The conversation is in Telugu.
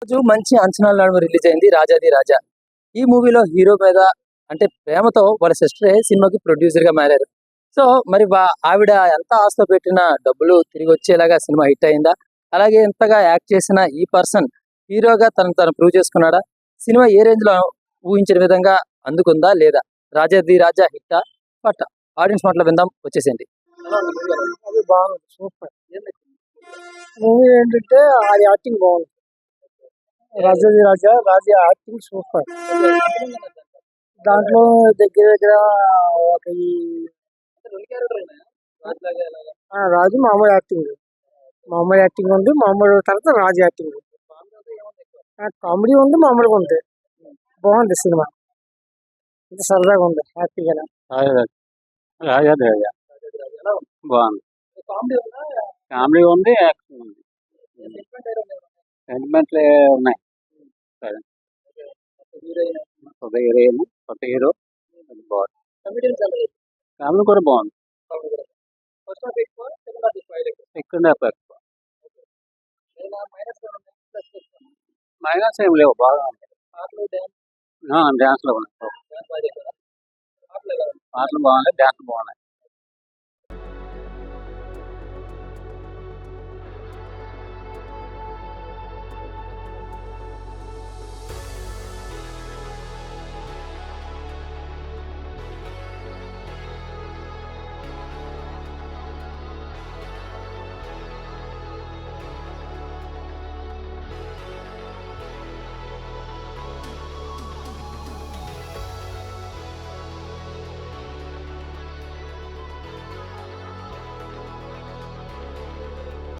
రోజు మంచి అంచనాల నడుమ రిలీజ్ అయింది రాజాది రాజా. ఈ మూవీలో హీరో మీద అంటే ప్రేమతో వాళ్ళ సిస్టరే సినిమాకి ప్రొడ్యూసర్ గా మారారు. సో మరి ఆవిడ ఎంత ఆశతో పెట్టిన డబ్బులు తిరిగి వచ్చేలాగా సినిమా హిట్ అయిందా? అలాగే ఇంతగా యాక్ట్ చేసిన ఈ పర్సన్ హీరోగా తను ప్రూవ్ చేసుకున్నాడా? సినిమా ఏ రేంజ్ లో ఊహించిన విధంగా అందుకుందా లేదా? రాజాది రాజా హిట్టా పట్ట? ఆడియన్స్ మాటలు విందాం, వచ్చేసేయండి. అది బాగుంది, సూపర్ మూవీ. ఏంటంటే అది యాక్టింగ్ బాగుంది. రాజాది రాజా యాక్టింగ్ సూపర్. దాంట్లో దగ్గర దగ్గర ఒక రాజు మామూలు యాక్టింగ్ ఉంది. మామూలు తర్వాత రాజు యాక్టింగ్, కామెడీ ఉంది, మామూలుగా ఉంది. బాగుంది సినిమా, ఇది సరదాగా ఉంది, హ్యాపీగా. రాజాది రాజా బాగుంది. కామెడీ ఉంది, యాక్షన్ ఉంది, సెంటిమెంట్లు ఉన్నాయి. కొత్త హీరోయిన్, కొత్త హీరో బాగుంది. కామెడీ కూడా బాగుంది. సెకండ్ హాఫ్ ఎక్కువ, మైనస్ ఏం లేవు, బాగా ఉంది. డాన్స్లో ఉన్నాయి, పాటలు బాగున్నాయి, డాన్స్లు బాగున్నాయి.